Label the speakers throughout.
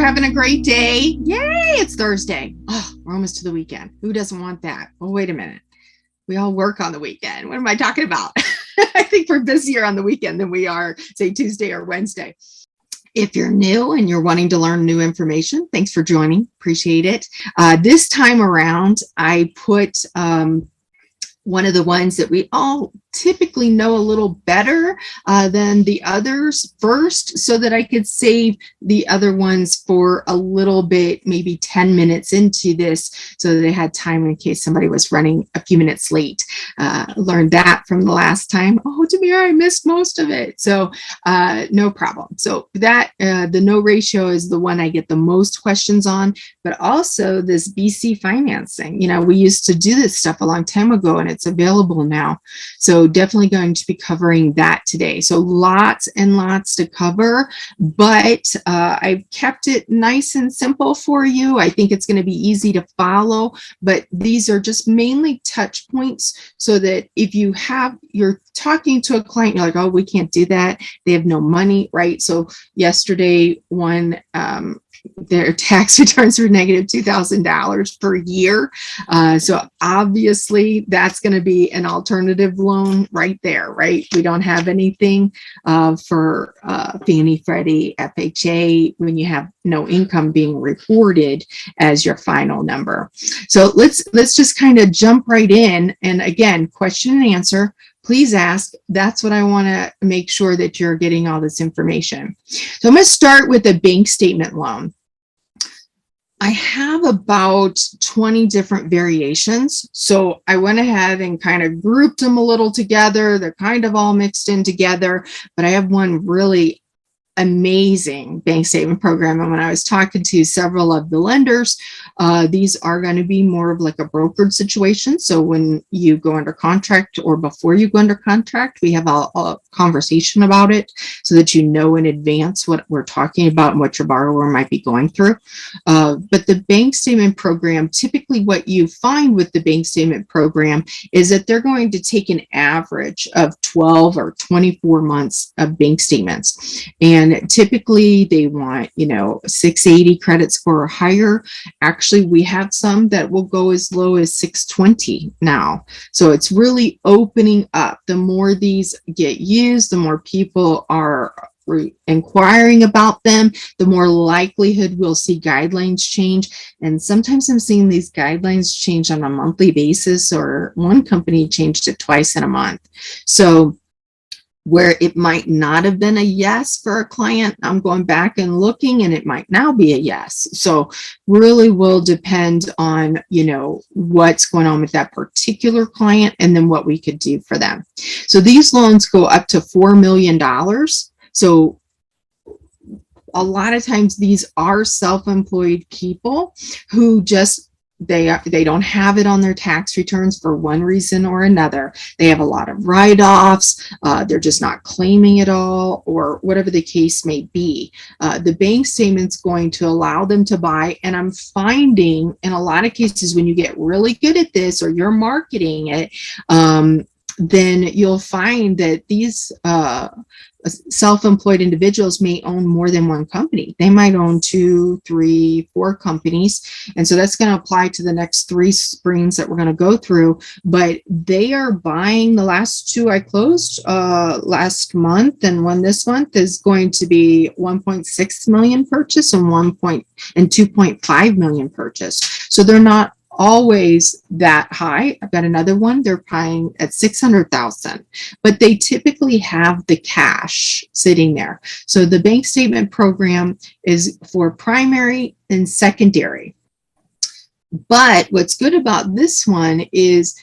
Speaker 1: having a great day. Yay, it's Thursday. Oh, we're almost to the weekend. Who doesn't want that? Well, wait a minute. We all work on the weekend. What am I talking about? I think we're busier on the weekend than we are, say, Tuesday or Wednesday. If you're new and you're wanting to learn new information, thanks for joining. Appreciate it. This time around, I put one of the ones that we all typically know a little better than the others first, so that I could save the other ones for a little bit, maybe 10 minutes into this, so that they had time in case somebody was running a few minutes late. Learned that from the last time. Oh, Tamara, I missed most of it. So no problem. So that the no ratio is the one I get the most questions on, but also this BC financing. You know, we used to do this stuff a long time ago and it's available now. So definitely going to be covering that today. So lots and lots to cover, but I've kept it nice and simple for you. I think it's going to be easy to follow, but these are just mainly touch points, so that if you're talking to a client, you're like, oh, we can't do that. They have no money, right? So yesterday, their tax returns were negative $2,000 per year. So obviously that's going to be an alternative loan right there, right? We don't have anything for Fannie, Freddie, FHA when you have no income being reported as your final number. So let's just kind of jump right in. And again, question and answer. Please ask. That's what I want to make sure that you're getting all this information. So I'm going to start with a bank statement loan. I have about 20 different variations. So I went ahead and kind of grouped them a little together. They're kind of all mixed in together, but I have one really amazing bank statement program. And when I was talking to several of the lenders, these are going to be more of like a brokered situation. So when you go under contract or before you go under contract, we have a conversation about it so that you know in advance what we're talking about and what your borrower might be going through. But the bank statement program, typically what you find with the bank statement program is that they're going to take an average of 12 or 24 months of bank statements. And typically they want, 680 credit score or higher. Actually, we have some that will go as low as 620 now. So it's really opening up. The more these get used, the more people are inquiring about them, the more likelihood we'll see guidelines change. And sometimes I'm seeing these guidelines change on a monthly basis, or one company changed it twice in a month. So where it might not have been a yes for a client, I'm going back and looking, and it might now be a yes. So really will depend on, what's going on with that particular client and then what we could do for them. So these loans go up to $4 million. So a lot of times these are self-employed people who just they don't have it on their tax returns for one reason or another. They have a lot of write-offs. They're just not claiming it all, or whatever the case may be. The bank statement's going to allow them to buy. And I'm finding in a lot of cases, when you get really good at this or you're marketing it, then you'll find that these self-employed individuals may own more than one company. They might own 2, 3, 4 companies. And so that's going to apply to the next 3 screens that we're going to go through. But they are buying, the last 2 I closed last month, and one this month is going to be 1.6 million purchase and 2.5 million purchase. So they're not always that high. I've got another one, they're buying at 600,000, but they typically have the cash sitting there. So the bank statement program is for primary and secondary. But what's good about this one is,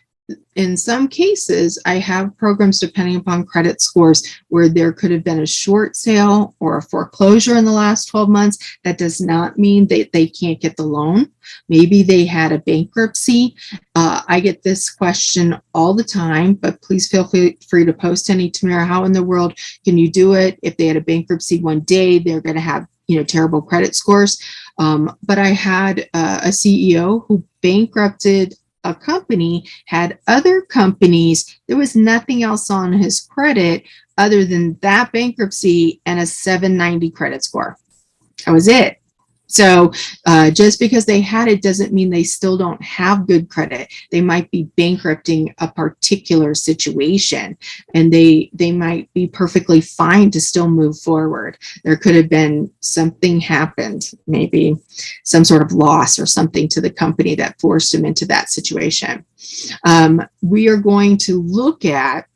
Speaker 1: in some cases, I have programs depending upon credit scores where there could have been a short sale or a foreclosure in the last 12 months. That does not mean that they can't get the loan. Maybe they had a bankruptcy. I get this question all the time, but please feel free to post any. Tamara, how in the world can you do it? If they had a bankruptcy one day, they're going to have terrible credit scores. But I had a CEO who bankrupted a company, had other companies. There was nothing else on his credit other than that bankruptcy and a 790 credit score. That was it. So just because they had it doesn't mean they still don't have good credit. They might be bankrupting a particular situation, and they might be perfectly fine to still move forward. There could have been something happened, maybe some sort of loss or something to the company that forced them into that situation. We are going to look at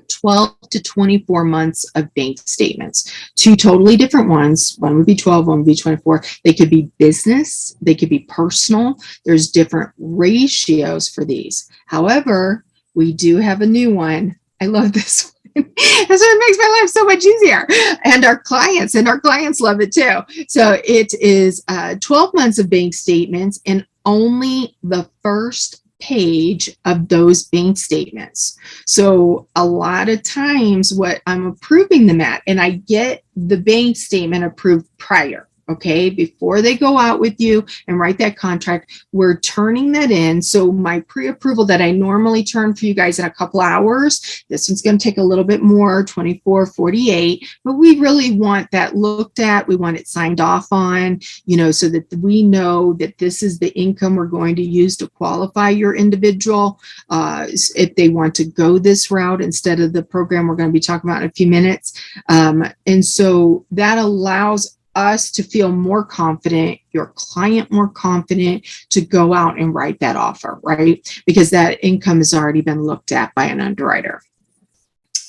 Speaker 1: 12 to 24 months of bank statements, two totally different ones. One would be 12, one would be 24. They could be business, they could be personal. There's different ratios for these. However, we do have a new one. I love this one. That's what makes my life so much easier. And our clients love it too. So it is 12 months of bank statements and only the first page of those bank statements. So a lot of times what I'm approving them at, and I get the bank statement approved prior, okay, before they go out with you and write that contract, we're turning that in. So my pre-approval that I normally turn for you guys in a couple hours, this one's going to take a little bit more, 24, 48, but we really want that looked at. We want it signed off on, you know, so that we know that this is the income we're going to use to qualify your individual if they want to go this route instead of the program we're going to be talking about in a few minutes. And so that allows us to feel more confident, your client more confident to go out and write that offer, right? Because that income has already been looked at by an underwriter.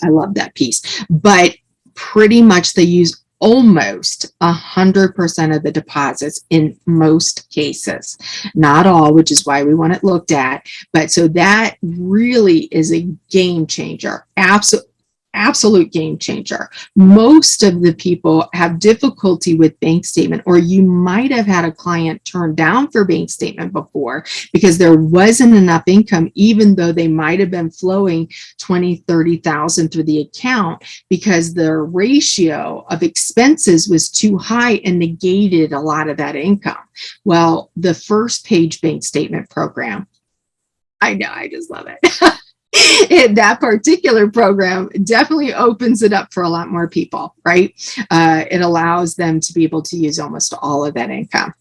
Speaker 1: I love that piece. But pretty much they use almost 100% of the deposits in most cases. Not all, which is why we want it looked at. But so that really is a game changer. Absolute game changer. Most of the people have difficulty with bank statement, or you might have had a client turn down for bank statement before because there wasn't enough income, even though they might have been flowing 20, 30,000 through the account because their ratio of expenses was too high and negated a lot of that income. Well, the first page bank statement program, I know, I just love it. That particular program definitely opens it up for a lot more people, right? It allows them to be able to use almost all of that income.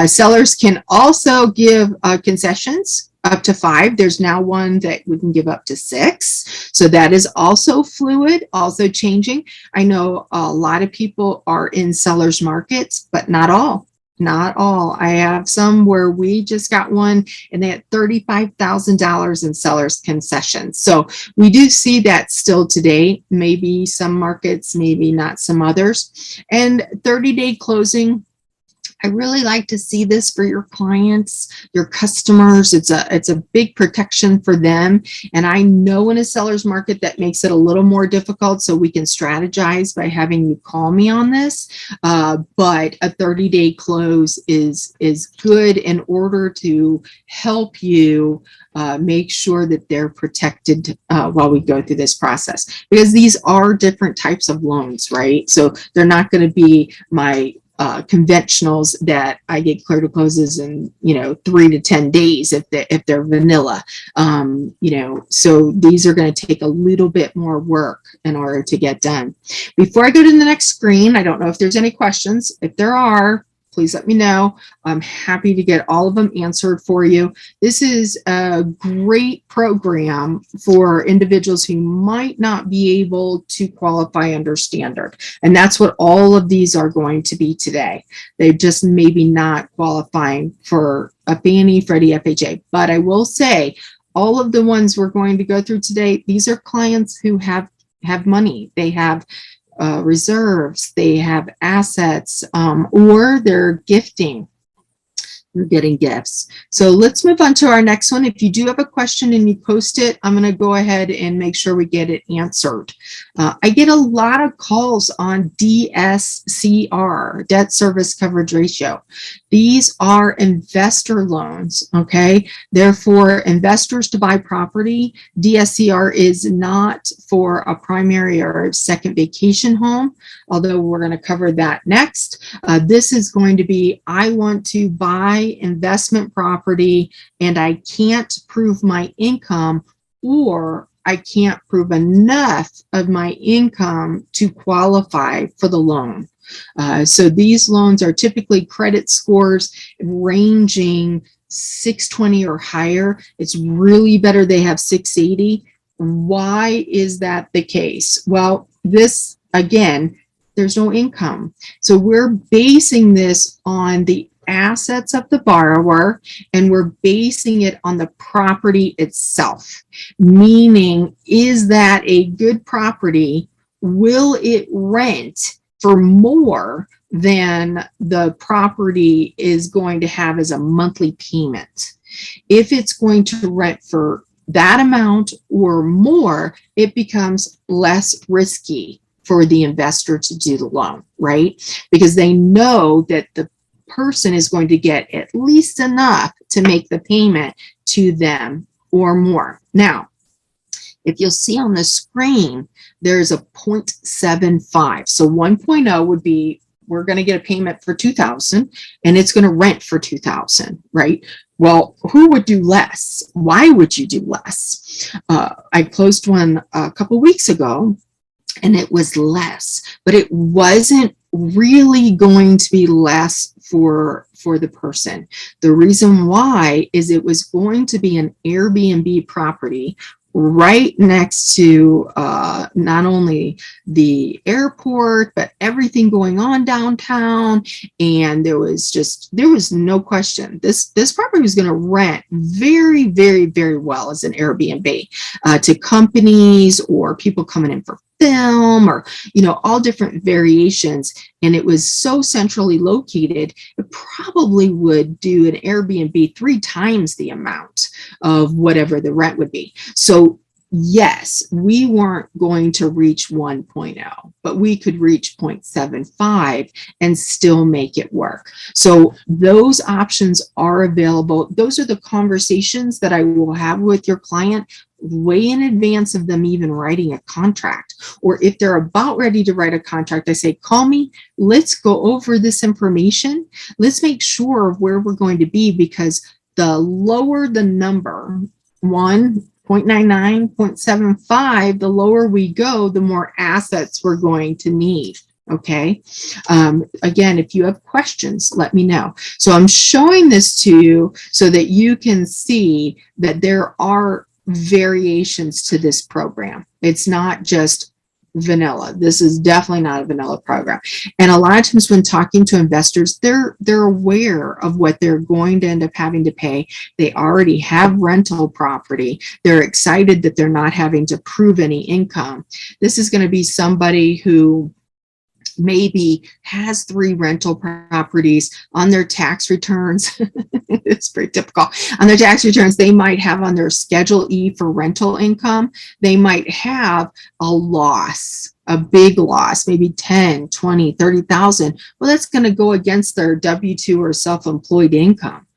Speaker 1: Sellers can also give concessions up to 5. There's now one that we can give up to 6. So that is also fluid, also changing. I know a lot of people are in sellers markets, but not all. Not all. I have some where we just got one and they had $35,000 in sellers concessions. So we do see that still today, maybe some markets, maybe not some others. And 30-day closing, I really like to see this for your clients, your customers. It's a big protection for them. And I know in a seller's market that makes it a little more difficult, so we can strategize by having you call me on this. But a 30-day close is good in order to help you make sure that they're protected while we go through this process. Because these are different types of loans, right? So they're not going to be my conventionals that I get clear to closes in 3 to 10 days if they're vanilla. So these are going to take a little bit more work in order to get done. Before I go to the next screen, I don't know if there's any questions. If there are, please let me know. I'm happy to get all of them answered for you. This is a great program for individuals who might not be able to qualify under standard. And that's what all of these are going to be today. They're just maybe not qualifying for a Fannie, Freddie, FHA. But I will say, all of the ones we're going to go through today, these are clients who have money. They have reserves, they have assets, or they're gifting. They're getting gifts. So let's move on to our next one. If you do have a question and you post it, I'm going to go ahead and make sure we get it answered. I get a lot of calls on DSCR, debt service coverage ratio. These are investor loans, okay? Therefore, investors to buy property. DSCR is not for a primary or a second vacation home, although we're going to cover that next. This is going to be, I want to buy investment property and I can't prove my income, or I can't prove enough of my income to qualify for the loan. So these loans are typically credit scores ranging 620 or higher. It's really better they have 680. Why is that the case? Well, this, again, there's no income. So we're basing this on the assets of the borrower, and we're basing it on the property itself. Meaning, is that a good property? Will it rent for more than the property is going to have as a monthly payment? If it's going to rent for that amount or more, it becomes less risky for the investor to do the loan, right? Because they know that the person is going to get at least enough to make the payment to them or more. Now, if you'll see on the screen, there's a 0.75. So 1.0 would be, we're going to get a payment for $2,000 and it's going to rent for $2,000, right? Well, who would do less? Why would you do less? I closed one a couple weeks ago and it was less, but it wasn't really going to be less for the person. The reason why is it was going to be an Airbnb property right next to not only the airport, but everything going on downtown. And there was no question. This property was going to rent very, very, very well as an Airbnb to companies or people coming in for film, or, you know, all different variations. And it was so centrally located, it probably would do an Airbnb 3 times the amount of whatever the rent would be. So yes, we weren't going to reach 1.0, but we could reach 0.75 and still make it work. So those options are available. Those are the conversations that I will have with your client way in advance of them even writing a contract. Or if they're about ready to write a contract, I say, call me, let's go over this information. Let's make sure of where we're going to be, because the lower the number, 1.99, 0.75, the lower we go, the more assets we're going to need. Okay. Again, if you have questions, let me know. So I'm showing this to you so that you can see that there are variations to this program. It's not just vanilla. This is definitely not a vanilla program. And a lot of times when talking to investors, they're aware of what they're going to end up having to pay. They already have rental property. They're excited that they're not having to prove any income. This is going to be somebody who maybe has 3 rental properties on their tax returns. It's pretty typical. On their tax returns, they might have on their Schedule E for rental income, they might have a loss, a big loss, maybe 10, 20, 30,000. Well, that's going to go against their W-2 or self-employed income.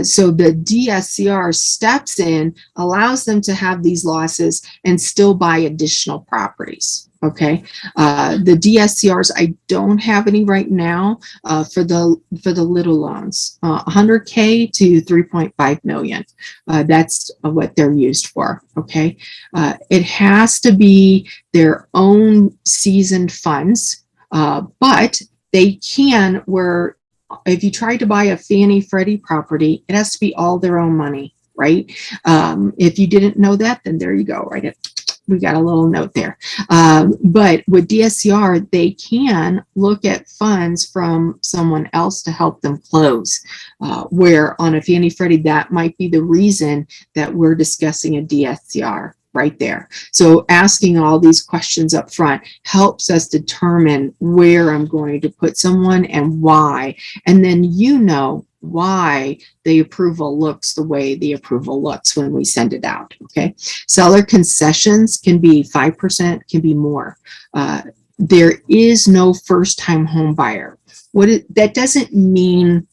Speaker 1: So the DSCR steps in, allows them to have these losses and still buy additional properties. Okay, the DSCRs, I don't have any right now for the little loans, 100K to 3.5 million. That's what they're used for. Okay, it has to be their own seasoned funds, but they can, where if you try to buy a Fannie Freddie property, it has to be all their own money, right? If you didn't know that, then there you go, right? We got a little note there. But with DSCR, they can look at funds from someone else to help them close, where on a Fannie Freddie, that might be the reason that we're discussing a DSCR right there. So asking all these questions up front helps us determine where I'm going to put someone and why. And then you know why the approval looks the way the approval looks when we send it out. Okay. Seller concessions can be 5%, can be more. There is no first-time home buyer. That doesn't mean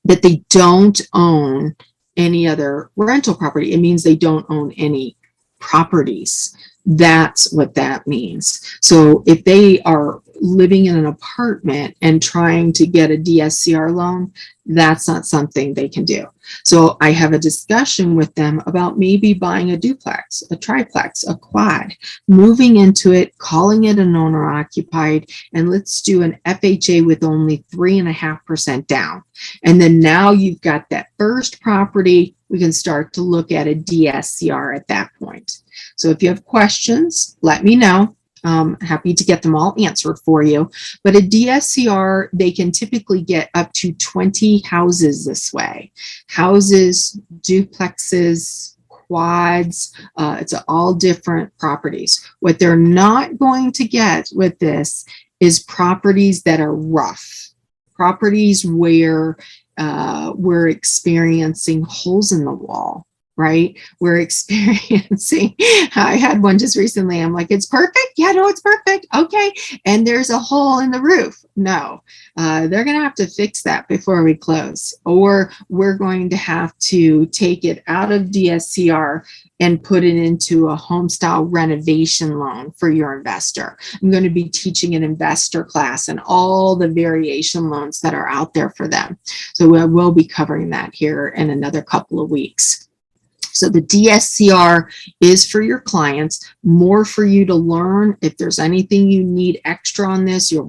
Speaker 1: that they don't own any other rental property. It means they don't own any properties. That's what that means. So if they are living in an apartment and trying to get a DSCR loan, that's not something they can do. So I have a discussion with them about maybe buying a duplex, a triplex, a quad, moving into it, calling it an owner occupied, and let's do an FHA with only 3.5% down. And then now you've got that first property, we can start to look at a DSCR at that point. So if you have questions, let me know. Happy to get them all answered for you. But a DSCR, they can typically get up to 20 houses this way. Houses, duplexes, quads, it's all different properties. What they're not going to get with this is properties that are rough, properties where we're experiencing holes in the wall. Right? We're experiencing, I had one just recently. I'm like, it's perfect. Yeah, no, it's perfect. Okay. And there's a hole in the roof. No, they're going to have to fix that before we close, or we're going to have to take it out of DSCR and put it into a home style renovation loan for your investor. I'm going to be teaching an investor class and all the variation loans that are out there for them. So I will be covering that here in another couple of weeks. So the DSCR is for your clients, more for you to learn. If there's anything you need extra on this, your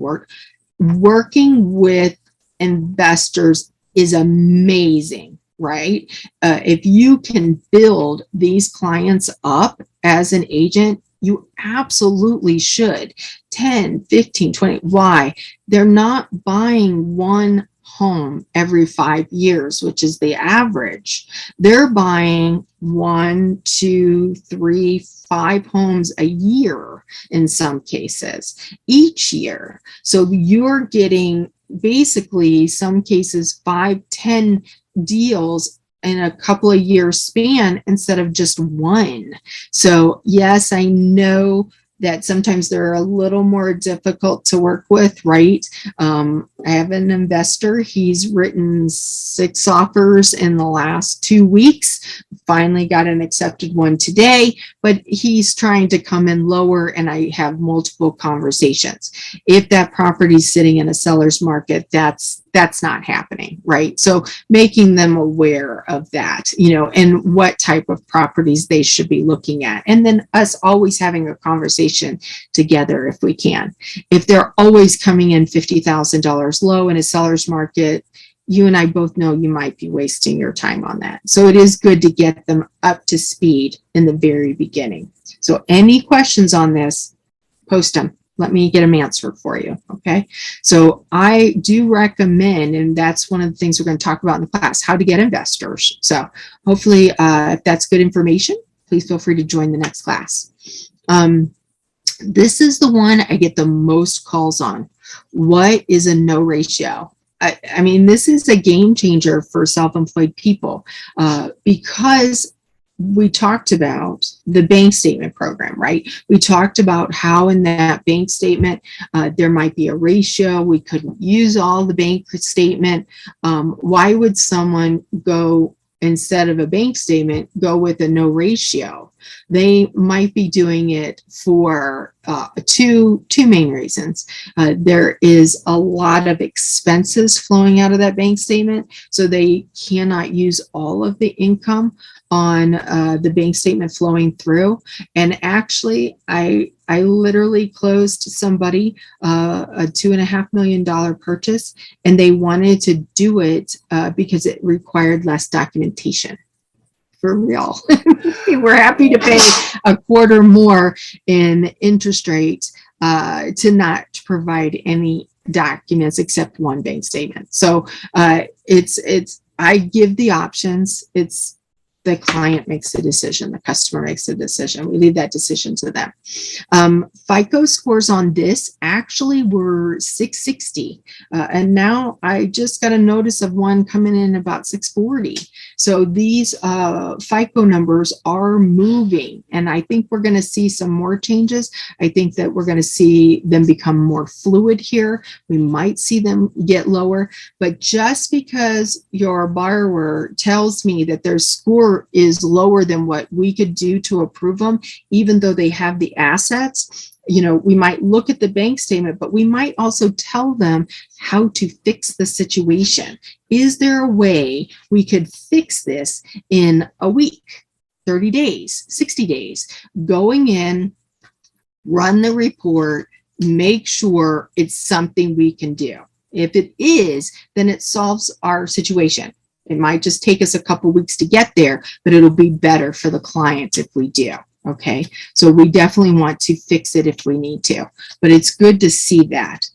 Speaker 1: working with investors is amazing, right? If you can build these clients up as an agent, you absolutely should. 10, 15, 20. Why? They're not buying one home every 5 years, which is the average. They're buying 1, 2, 3, 5 homes a year in some cases, each year. So you're getting basically some cases 5, 10 deals in a couple of years span instead of just one. So yes, I know that sometimes they're a little more difficult to work with, right? I have an investor, he's written 6 offers in the last 2 weeks, finally got an accepted one today, but he's trying to come in lower, and I have multiple conversations. If that property is sitting in a seller's market, that's not happening, right? So making them aware of that, and what type of properties they should be looking at. And then us always having a conversation together if we can. If they're always coming in $50,000 low in a seller's market, you and I both know you might be wasting your time on that. So it is good to get them up to speed in the very beginning. So any questions on this, post them. Let me get them answered for you, okay? So I do recommend, and that's one of the things we're going to talk about in the class, how to get investors. So hopefully, if that's good information, please feel free to join the next class. This is the one I get the most calls on. What is a no ratio? I mean, this is a game changer for self-employed people because we talked about the bank statement program, right? We talked about how in that bank statement, there might be a ratio. We couldn't use all the bank statement. Why would someone go, instead of a bank statement, go with a no ratio? They might be doing it for two main reasons. There is a lot of expenses flowing out of that bank statement, so they cannot use all of the income on the bank statement flowing through. And actually, I literally closed somebody a $2.5 million purchase, and they wanted to do it because it required less documentation. For real. We're happy to pay a quarter more in interest rates to not provide any documents except one bank statement. So I give the options. It's the client makes the decision, the customer makes the decision. We leave that decision to them. FICO scores on this actually were 660. And now I just got a notice of one coming in about 640. So these FICO numbers are moving. And I think we're going to see some more changes. I think that we're going to see them become more fluid here. We might see them get lower. But just because your borrower tells me that their score offer is lower than what we could do to approve them, even though they have the assets, we might look at the bank statement, but we might also tell them how to fix the situation. Is there a way we could fix this in a week, 30 days, 60 days? Going in, run the report, make sure it's something we can do. If it is, then it solves our situation. It might just take us a couple weeks to get there, but it'll be better for the client if we do. Okay, so we definitely want to fix it if we need to, but it's good to see that.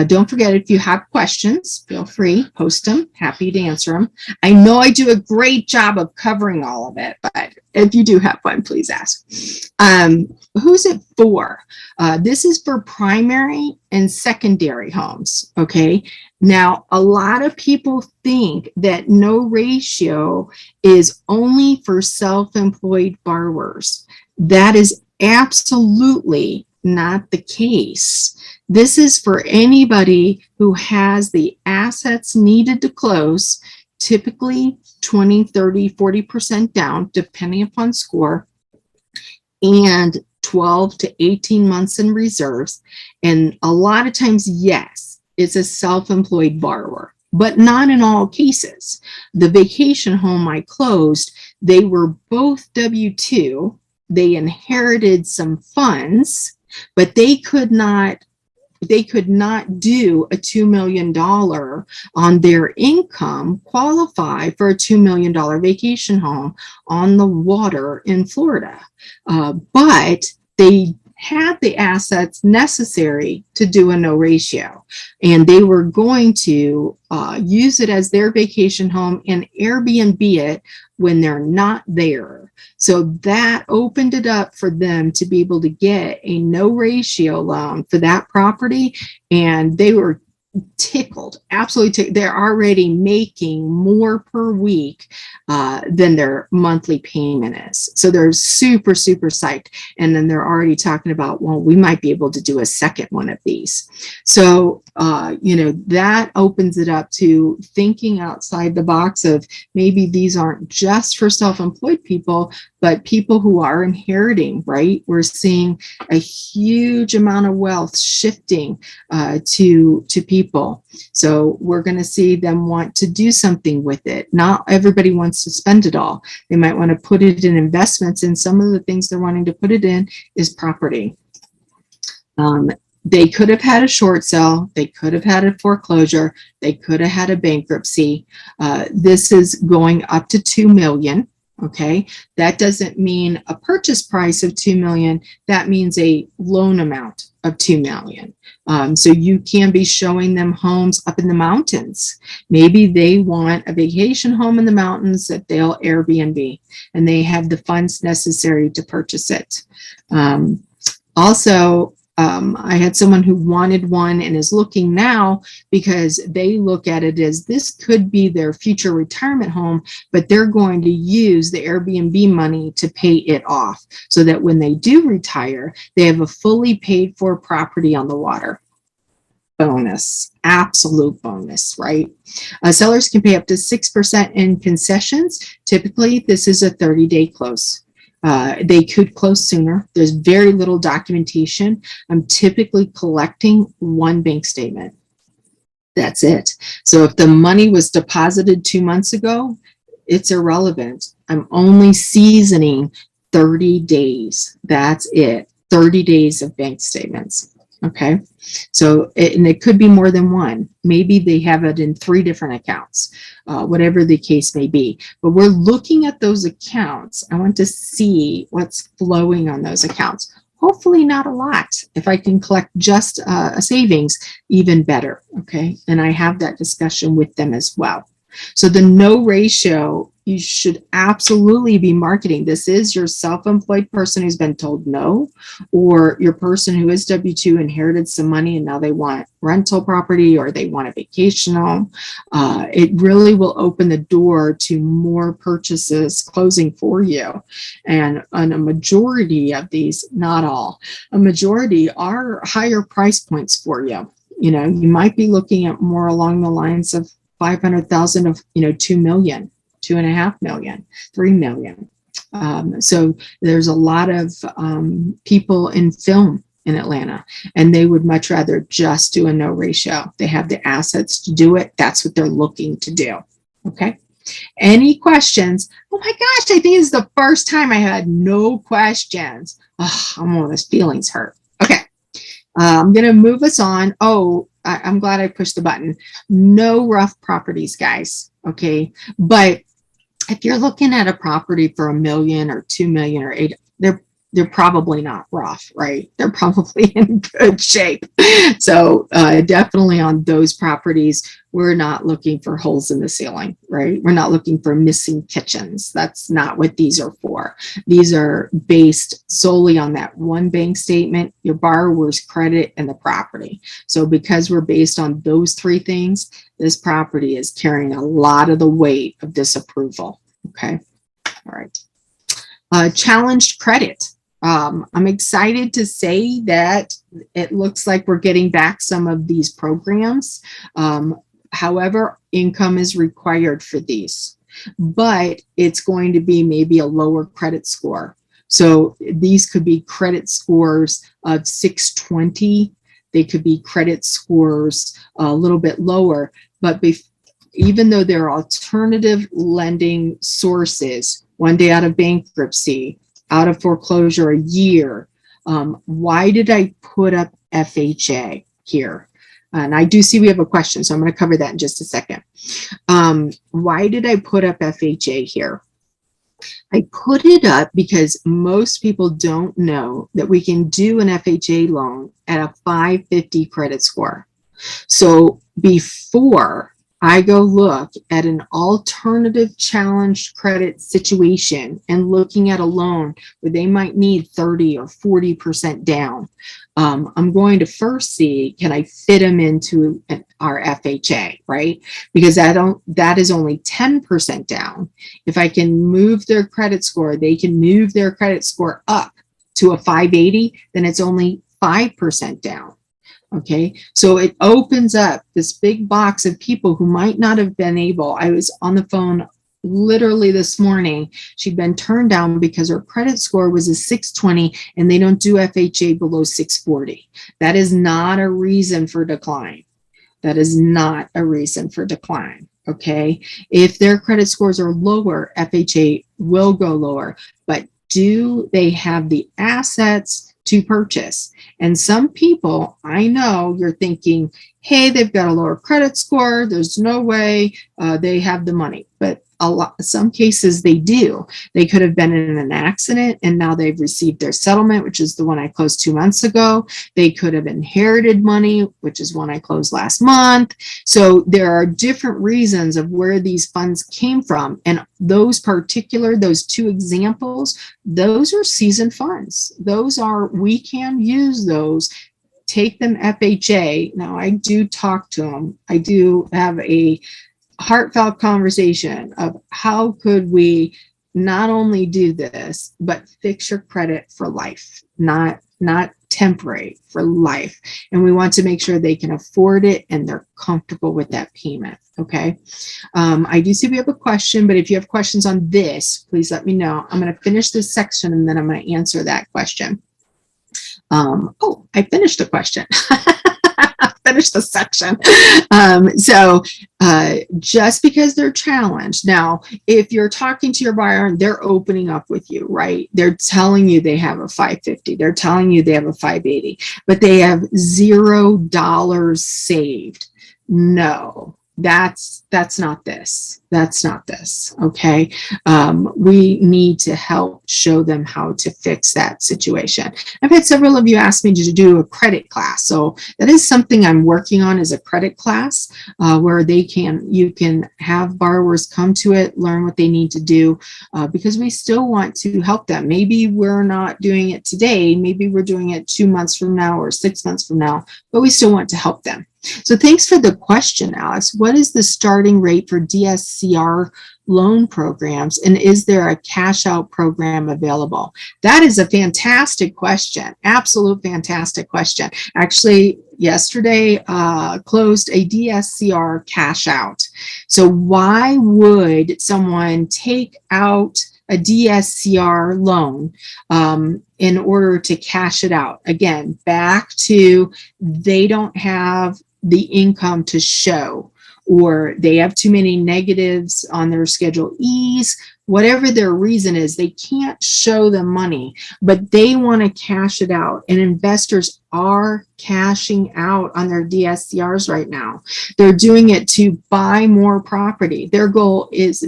Speaker 1: Don't forget, if you have questions, feel free, post them, happy to answer them. I know I do a great job of covering all of it, but if you do have one, please ask. Who's it for? This is for primary and secondary homes, okay? Now, a lot of people think that no ratio is only for self-employed borrowers. That is absolutely not the case. This is for anybody who has the assets needed to close, typically 20, 30, 40% down, depending upon score, and 12 to 18 months in reserves. And a lot of times, yes, it's a self-employed borrower, but not in all cases. The vacation home I closed, they were both W-2. They inherited some funds, but they could not do a $2 million on their income qualify for a $2 million vacation home on the water in Florida. But they had the assets necessary to do a no ratio, and they were going to use it as their vacation home and Airbnb it when they're not there. So that opened it up for them to be able to get a no ratio loan for that property, and they were tickled, absolutely tickled. They're already making more per week than their monthly payment is. So they're super, super psyched. And then they're already talking about, well, we might be able to do a second one of these. So, that opens it up to thinking outside the box of maybe these aren't just for self-employed people, but people who are inheriting, right? We're seeing a huge amount of wealth shifting to people. So we're going to see them want to do something with it. Not everybody wants to spend it all. They might want to put it in investments, and some of the things they're wanting to put it in is property. They could have had a short sale. They could have had a foreclosure. They could have had a bankruptcy. This is going up to $2 million. Okay, that doesn't mean a purchase price of $2 million. That means a loan amount of $2 million. So you can be showing them homes up in the mountains. Maybe they want a vacation home in the mountains that they'll Airbnb, and they have the funds necessary to purchase it. I had someone who wanted one and is looking now because they look at it as this could be their future retirement home, but they're going to use the Airbnb money to pay it off so that when they do retire, they have a fully paid for property on the water. Bonus, absolute bonus, right? Sellers can pay up to 6% in concessions. Typically, this is a 30-day close. They could close sooner. There's very little documentation. I'm typically collecting one bank statement. That's it. So if the money was deposited 2 months ago, it's irrelevant. I'm only seasoning 30 days. That's it. 30 days of bank statements. Okay. So, and it could be more than one. Maybe they have it in 3 different accounts, whatever the case may be. But we're looking at those accounts. I want to see what's flowing on those accounts. Hopefully not a lot. If I can collect just a savings, even better. Okay. And I have that discussion with them as well. So the no ratio, you should absolutely be marketing. This is your self-employed person who's been told no, or your person who is W-2 inherited some money and now they want rental property or they want a vacation home. It really will open the door to more purchases closing for you. And on a majority of these, not all, a majority are higher price points for you. You know, you might be looking at more along the lines of 500,000 of, $2 million. 2.5 million, 3 million. So there's a lot of people in film in Atlanta, and they would much rather just do a no ratio. They have the assets to do it. That's what they're looking to do. Okay. Any questions? Oh my gosh, I think it's the first time I had no questions. Oh, I'm almost feelings hurt. Okay. I'm going to move us on. Oh, I'm glad I pushed the button. No rough properties, guys. Okay. But if you're looking at a property for $1 million or 2 million or 8, they're probably not rough, right? They're probably in good shape. So definitely on those properties, we're not looking for holes in the ceiling, right? We're not looking for missing kitchens. That's not what these are for. These are based solely on that one bank statement, your borrower's credit, and the property. So because we're based on those three things, this property is carrying a lot of the weight of disapproval. Okay. All right. Challenged credit. I'm excited to say that it looks like we're getting back some of these programs. However, income is required for these, but it's going to be maybe a lower credit score. So these could be credit scores of 620. They could be credit scores a little bit lower, but even though there are alternative lending sources, one day out of bankruptcy, out of foreclosure a year, why did I put up FHA here? And I do see we have a question, so I'm going to cover that in just a second. Why did I put up FHA here? I put it up because most people don't know that we can do an FHA loan at a 550 credit score. So before I go look at an alternative challenged credit situation and looking at a loan where they might need 30 or 40% down, I'm going to first see, can I fit them into our FHA, right? Because that is only 10% down. If I can move their credit score, they can move their credit score up to a 580, then it's only 5% down. Okay, so it opens up this big box of people who might not have been able. I was on the phone literally this morning. She'd been turned down because her credit score was a 620 and they don't do FHA below 640. That is not a reason for decline. That is not a reason for decline. Okay, if their credit scores are lower, FHA will go lower, but do they have the assets to purchase? And some people, I know you're thinking, hey, they've got a lower credit score. There's no way they have the money. But some cases they do. They could have been in an accident and now they've received their settlement, which is the one I closed 2 months ago. They could have inherited money, which is one I closed last month. So there are different reasons of where these funds came from. And those two examples, those are seasoned funds. We can use those, take them FHA. Now I do talk to them. I do have a heartfelt conversation of how could we not only do this, but fix your credit for life, not temporary, for life. And we want to make sure they can afford it and they're comfortable with that payment. Okay. I do see we have a question, but if you have questions on this, please let me know. I'm going to finish this section and then I'm going to answer that question. Oh, I finished the question. Finish the section. So just because they're challenged. Now, if you're talking to your buyer and they're opening up with you, right? They're telling you they have a 550. They're telling you they have a 580, but they have $0 saved. No, that's not this. That's not this. Okay. We need to help show them how to fix that situation. I've had several of you ask me to do a credit class. So that is something I'm working on, as a credit class where you can have borrowers come to it, learn what they need to do, because we still want to help them. Maybe we're not doing it today. Maybe we're doing it 2 months from now or 6 months from now, but we still want to help them. So thanks for the question, Alex. What is the starting rate for DSCR loan programs, and is there a cash out program available? That is a fantastic question. Absolute fantastic question. Actually, yesterday closed a DSCR cash out. So why would someone take out a DSCR loan in order to cash it out? Again, back to they don't have the income to show, or they have too many negatives on their Schedule E's, whatever their reason is, they can't show the money, but they want to cash it out. And investors are cashing out on their DSCRs right now. They're doing it to buy more property. Their goal is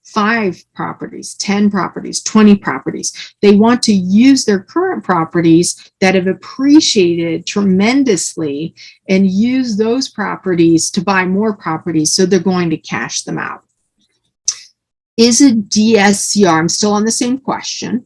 Speaker 1: 5 properties, 10 properties, 20 properties. They want to use their current properties that have appreciated tremendously and use those properties to buy more properties. So they're going to cash them out. Is a DSCR, I'm still on the same question,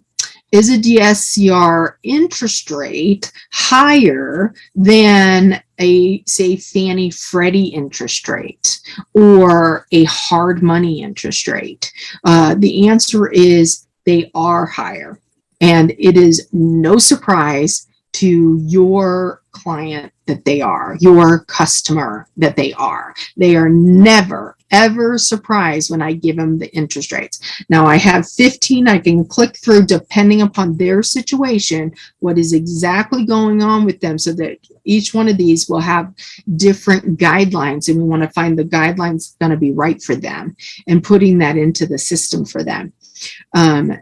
Speaker 1: is a DSCR interest rate higher than a, say, Fannie Freddie interest rate or a hard money interest rate? The answer is they are higher. And it is no surprise to your client that they are, your customer that they are. They are never, ever surprised when I give them the interest rates. Now I have 15, I can click through depending upon their situation, what is exactly going on with them, so that each one of these will have different guidelines, and we want to find the guidelines going to be right for them and putting that into the system for them.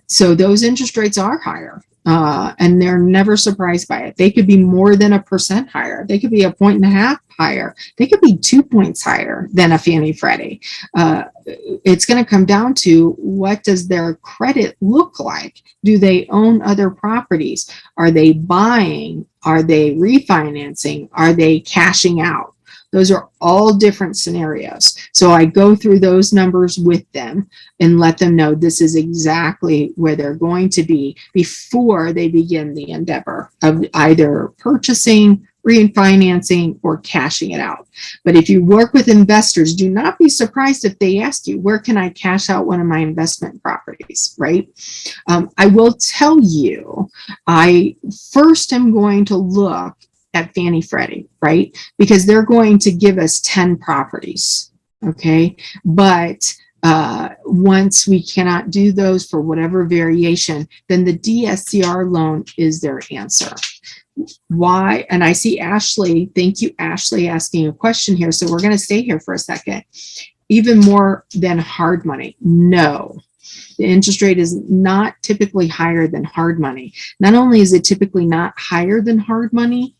Speaker 1: So those interest rates are higher. And they're never surprised by it. They could be more than 1% higher. They could be 1.5 higher. They could be 2 points higher than a Fannie Freddie. It's going to come down to, what does their credit look like? Do they own other properties? Are they buying? Are they refinancing? Are they cashing out? Those are all different scenarios. So I go through those numbers with them and let them know this is exactly where they're going to be before they begin the endeavor of either purchasing, refinancing, or cashing it out. But if you work with investors, do not be surprised if they ask you, where can I cash out one of my investment properties, right? I will tell you, I first am going to look at Fannie Freddie, right? Because they're going to give us 10 properties, okay? But once we cannot do those for whatever variation, then the DSCR loan is their answer. Why? And I see Ashley, thank you, Ashley, asking a question here. So we're going to stay here for a second. Even more than hard money? No. The interest rate is not typically higher than hard money. Not only is it typically not higher than hard money,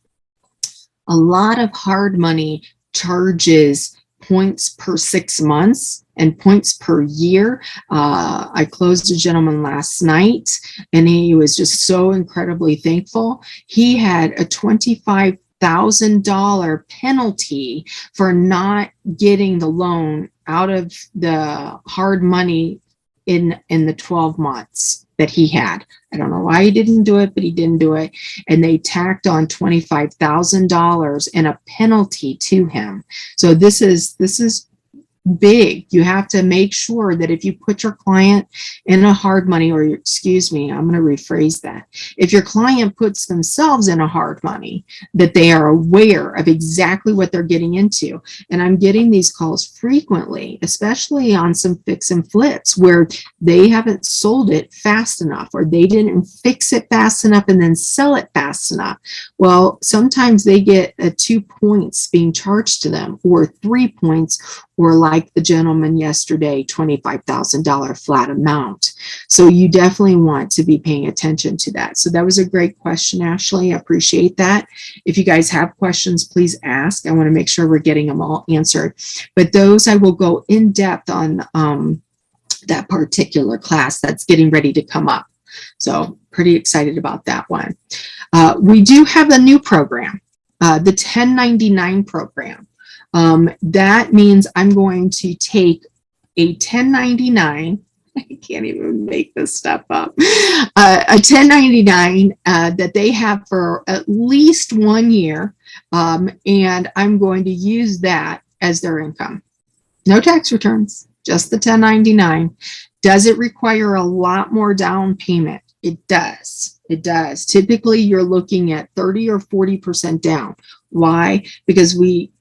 Speaker 1: a lot of hard money charges points per 6 months and points per year. I closed a gentleman last night, and he was just so incredibly thankful. He had a $25,000 penalty for not getting the loan out of the hard money in the 12 months that he had. I don't know why he didn't do it, but he didn't do it. And they tacked on $25,000 and a penalty to him. So this is big. You have to make sure that if you put your client in a hard money, or excuse me, I'm going to rephrase that. If your client puts themselves in a hard money, that they are aware of exactly what they're getting into. And I'm getting these calls frequently, especially on some fix and flips where they haven't sold it fast enough, or they didn't fix it fast enough and then sell it fast enough. Well, sometimes they get 2 points being charged to them, or 3 points, or like the gentleman yesterday, $25,000 flat amount. So you definitely want to be paying attention to that. So that was a great question, Ashley. I appreciate that. If you guys have questions, please ask. I want to make sure we're getting them all answered. But those, I will go in depth on that particular class that's getting ready to come up. So pretty excited about that one. We do have a new program, the 1099 program. That means I'm going to take a 1099 I can't even make this stuff up. A 1099 that they have for at least 1 year, and I'm going to use that as their income. No tax returns, just the 1099. Does it require a lot more down payment? It does. It does. Typically, you're looking at 30 or 40% down. Why? Because we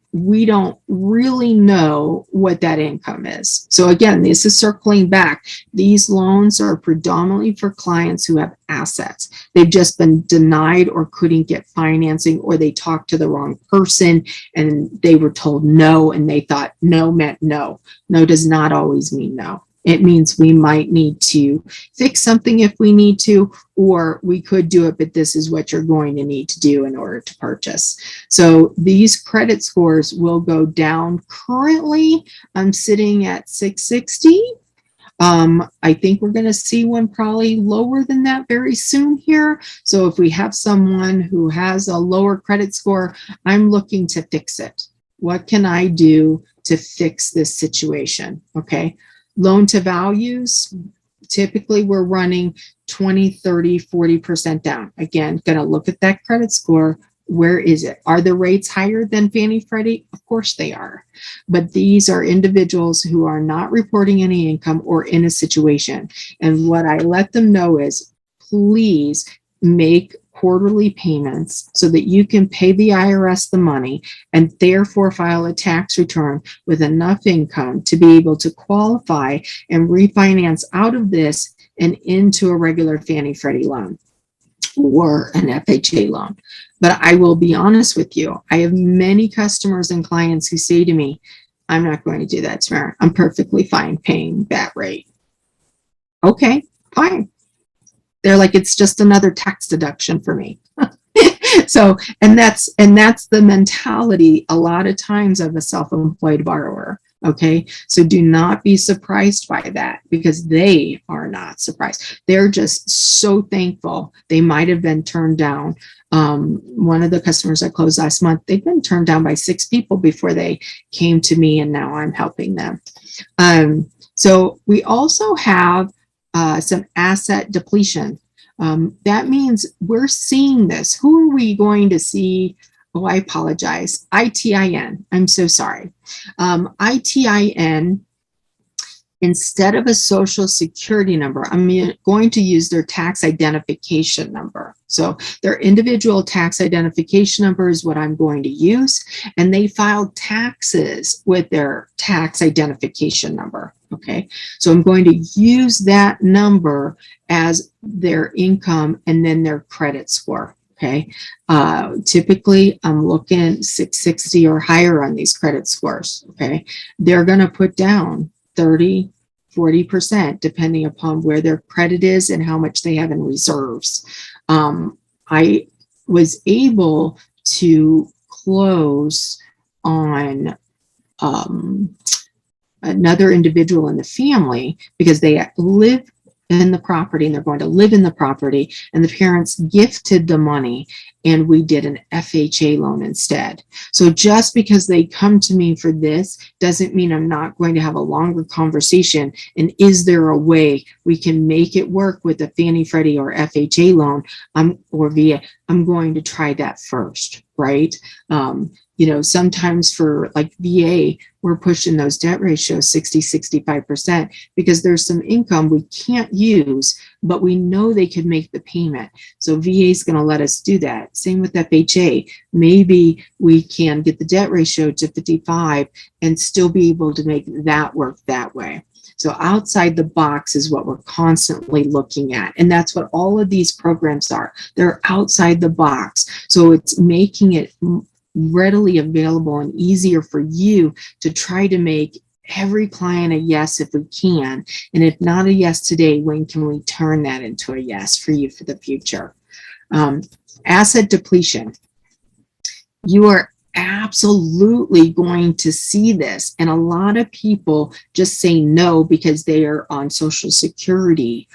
Speaker 1: don't really know what that income is. So again, this is circling back. These loans are predominantly for clients who have assets. They've just been denied or couldn't get financing, or they talked to the wrong person and they were told no, and they thought no meant no. No does not always mean no. It means we might need to fix something if we need to, or we could do it, but this is what you're going to need to do in order to purchase. So these credit scores will go down. Currently, I'm sitting at 660. I think we're going to see one probably lower than that very soon here. So if we have someone who has a lower credit score, I'm looking to fix it. What can I do to fix this situation? Okay. Loan to values, typically we're running 20, 30, 40% down. Again, going to look at that credit score. Where is it? Are the rates higher than Fannie Freddie? Of course they are. But these are individuals who are not reporting any income or in a situation. And what I let them know is, please make quarterly payments so that you can pay the IRS the money and therefore file a tax return with enough income to be able to qualify and refinance out of this and into a regular Fannie Freddie loan or an FHA loan. But I will be honest with you, I have many customers and clients who say to me, I'm not going to do that, Tamara. I'm perfectly fine paying that rate. Okay, fine. They're like, it's just another tax deduction for me. So, and that's the mentality a lot of times of a self-employed borrower. Okay, so do not be surprised by that, because they are not surprised. They're just so thankful. They might have been turned down. One of the customers I closed last month, they've been turned down by 6 people before they came to me, and now I'm helping them. So we also have some asset depletion. That means we're seeing this. Who are we going to see? Oh, I apologize. ITIN. I'm so sorry. ITIN, instead of a social security number, I'm going to use their tax identification number. So their individual tax identification number is what I'm going to use. And they filed taxes with their tax identification number. Okay, so I'm going to use that number as their income and then their credit score. Okay, typically I'm looking 660 or higher on these credit scores. Okay, they're going to put down 30, 40% depending upon where their credit is and how much they have in reserves. I was able to close on another individual in the family because they live in the property and they're going to live in the property, and the parents gifted the money and we did an FHA loan instead. So just because they come to me for this doesn't mean I'm not going to have a longer conversation. And is there a way we can make it work with a Fannie Freddie or FHA loan or VA? I'm going to try that first, right? You know, sometimes for like VA, we're pushing those debt ratios 60, 65% because there's some income we can't use, but we know they could make the payment. So VA is going to let us do that. Same with FHA. Maybe we can get the debt ratio to 55 and still be able to make that work that way. So outside the box is what we're constantly looking at. And that's what all of these programs are. They're outside the box. So it's making it readily available and easier for you to try to make every client a yes if we can. And if not a yes today, when can we turn that into a yes for you for the future? Asset depletion. You are absolutely going to see this. And a lot of people just say no because they are on Social Security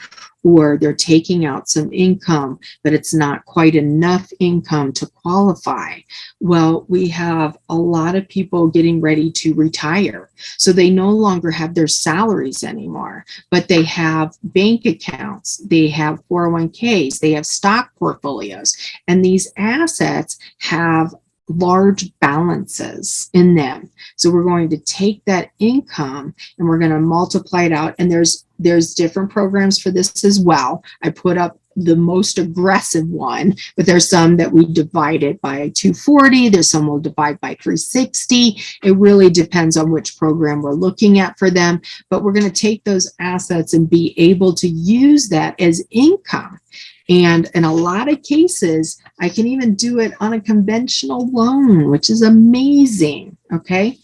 Speaker 1: or they're taking out some income, but it's not quite enough income to qualify. Well, we have a lot of people getting ready to retire. So they no longer have their salaries anymore, but they have bank accounts, they have 401ks, they have stock portfolios, and these assets have large balances in them. So we're going to take that income and we're going to multiply it out. And there's different programs for this as well. I put up the most aggressive one, but there's some that we divide it by 240. There's some we'll divide by 360. It really depends on which program we're looking at for them, but we're going to take those assets and be able to use that as income. And in a lot of cases, I can even do it on a conventional loan, which is amazing. Okay.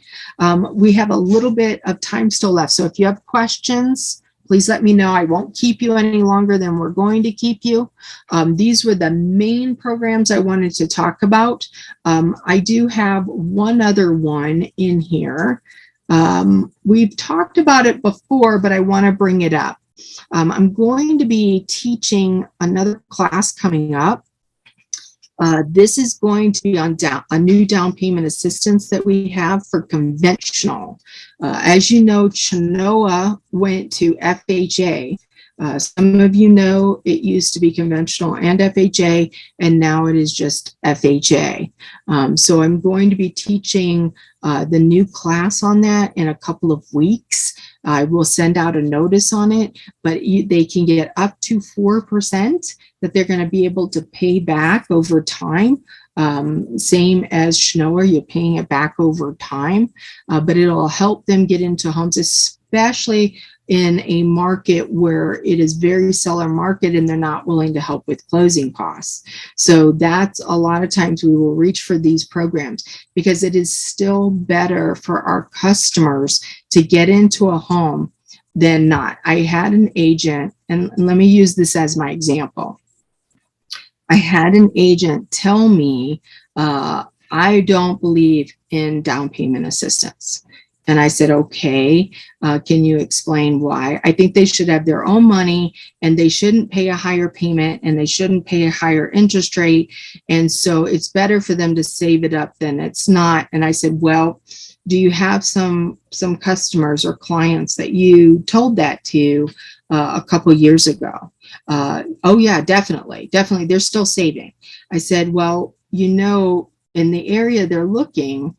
Speaker 1: We have a little bit of time still left. So if you have questions, please let me know. I won't keep you any longer than we're going to keep you. These were the main programs I wanted to talk about. I do have one other one in here. We've talked about it before, but I want to bring it up. I'm going to be teaching another class coming up. This is going to be on a new down payment assistance that we have for conventional. As you know, Chenoa went to FHA. Some of you know it used to be conventional and FHA, and now it is just FHA. So I'm going to be teaching the new class on that in a couple of weeks. I will send out a notice on it, but they can get up to 4% that they're going to be able to pay back over time. Same as Chenoa, you're paying it back over time, but it'll help them get into homes, especially in a market where it is very seller market and they're not willing to help with closing costs. So that's a lot of times we will reach for these programs because it is still better for our customers to get into a home than not. I had an agent, and let me use this as my example. I had an agent tell me, I don't believe in down payment assistance. And I said, okay, can you explain why? I think they should have their own money and they shouldn't pay a higher payment and they shouldn't pay a higher interest rate. And so it's better for them to save it up than it's not. And I said, well, do you have some customers or clients that you told that to a couple years ago? Oh yeah, definitely. They're still saving. I said, well, you know, in the area they're looking,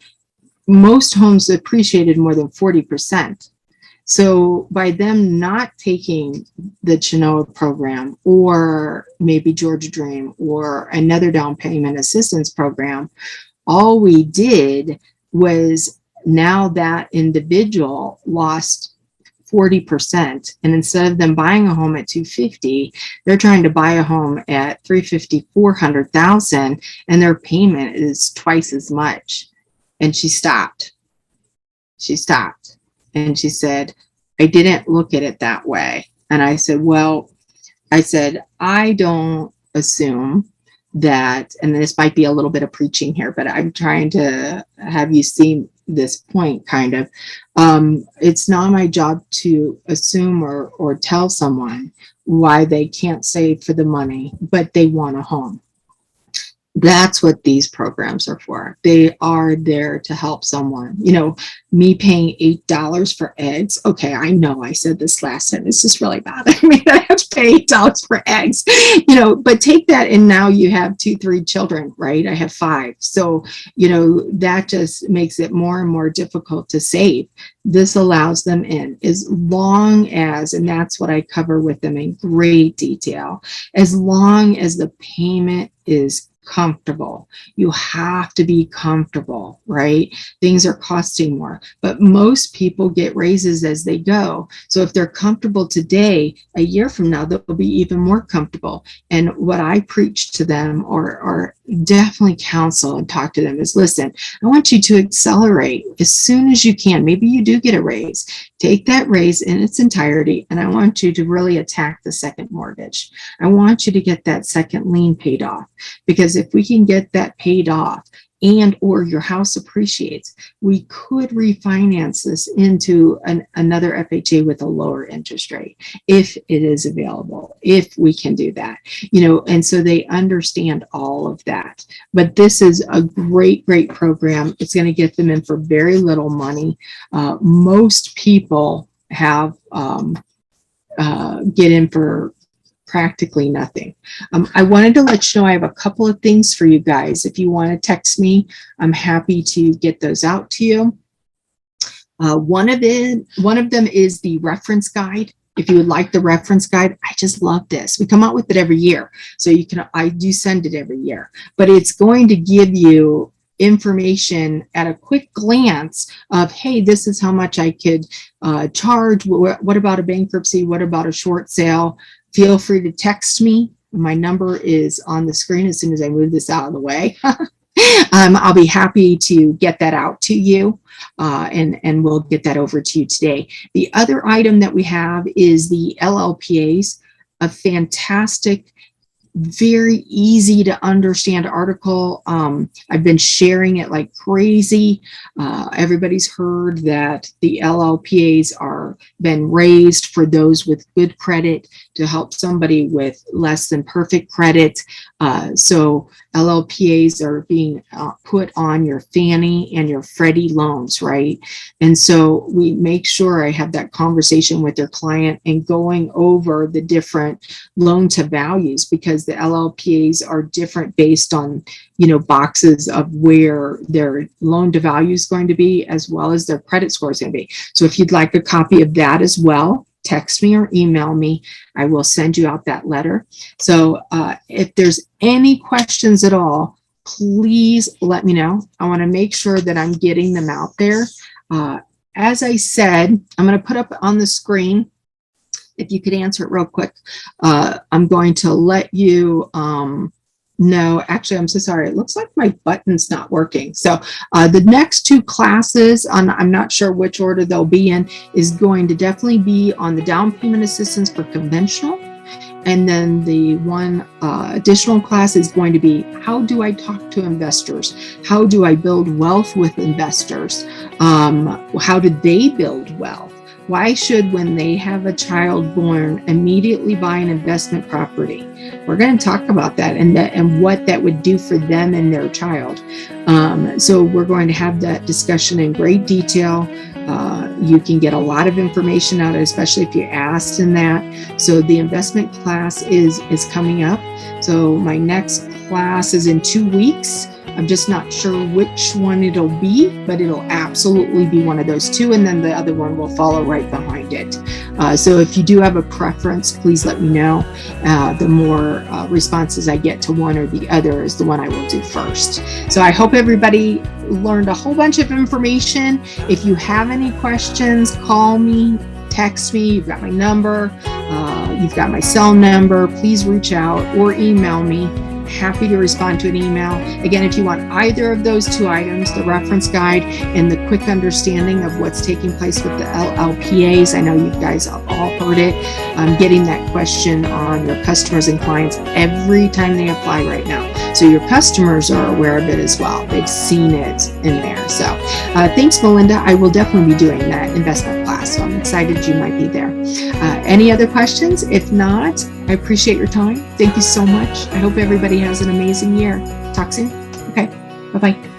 Speaker 1: most homes appreciated more than 40%. So by them not taking the Chenoa program or maybe Georgia Dream or another down payment assistance program, all we did was now that individual lost 40%. And instead of them buying a home at 250, they're trying to buy a home at 350, 400,000, and their payment is twice as much. And she stopped. And she said, I didn't look at it that way. And I said, well, I don't assume that, and this might be a little bit of preaching here, but I'm trying to have you see this point kind of. It's not my job to assume or tell someone why they can't save for the money, but they want a home. That's what these programs are for. They are there to help someone. You know, me paying $8 for eggs. Okay, I know I said this last time. It's just really bothering me that I have to pay $8 for eggs. You know, but take that and now you have 2-3 children, right? I have 5. So, you know, that just makes it more and more difficult to save. This allows them in as long as, and that's what I cover with them in great detail, as long as the payment is comfortable. You have to be comfortable, right? Things are costing more, but most people get raises as they go. So if they're comfortable today, a year from now, they'll be even more comfortable. And what I preach to them or definitely counsel and talk to them is, listen, I want you to accelerate as soon as you can. Maybe you do get a raise. Take that raise in its entirety, and I want you to really attack the second mortgage. I want you to get that second lien paid off, because if we can get that paid off, and or your house appreciates, we could refinance this into another FHA with a lower interest rate if it is available, if we can do that, and so they understand all of that. But this is a great program. It's going to get them in for very little money. Most people have get in for practically nothing. I wanted to let you know I have a couple of things for you guys. If you want to text me, I'm happy to get those out to you. One of them is the reference guide. If you would like the reference guide, I just love this. We come out with it every year, so I do send it every year, but it's going to give you information at a quick glance of, hey, this is how much I could charge. What about a bankruptcy? What about a short sale? Feel free to text me. My number is on the screen as soon as I move this out of the way. I'll be happy to get that out to you, and we'll get that over to you today. The other item that we have is the LLPAs, a fantastic, very easy to understand article. I've been sharing it like crazy. Everybody's heard that the LLPAs are been raised for those with good credit to help somebody with less than perfect credit. So LLPAs are being put on your Fannie and your Freddie loans, right? And so we make sure I have that conversation with their client and going over the different loan to values, because the LLPAs are different based on, boxes of where their loan to value is going to be, as well as their credit score is going to be. So if you'd like a copy of that as well, text me or email me. I will send you out that letter. So if there's any questions at all, please let me know. I want to make sure that I'm getting them out there. As I said, I'm going to put up on the screen, if you could answer it real quick. I'm going to let you know. Actually, I'm so sorry. It looks like my button's not working. So the next two classes, I'm not sure which order they'll be in, is going to definitely be on the down payment assistance for conventional. And then the one additional class is going to be, how do I talk to investors? How do I build wealth with investors? How do they build wealth? Why should, when they have a child born, immediately buy an investment property? We're going to talk about that and what that would do for them and their child. So we're going to have that discussion in great detail. You can get a lot of information out of it, especially if you asked in that. So the investment class is coming up. So my next class is in 2 weeks. I'm just not sure which one it'll be, but it'll absolutely be one of those two, and then the other one will follow right behind it. So if you do have a preference, please let me know. The more responses I get to one or the other is the one I will do first. So I hope everybody learned a whole bunch of information. If you have any questions, call me, text me. You've got my number. You've got my cell number. Please reach out or email me. Happy to respond to an email. Again, if you want either of those two items, the reference guide and the quick understanding of what's taking place with the LLPAs, I know you guys have all heard it. I'm getting that question on your customers and clients every time they apply right now. So your customers are aware of it as well. They've seen it in there. So thanks, Melinda. I will definitely be doing that investment class. So I'm excited you might be there. Any other questions? If not, I appreciate your time. Thank you so much. I hope everybody has an amazing year. Talk soon. Okay. Bye-bye.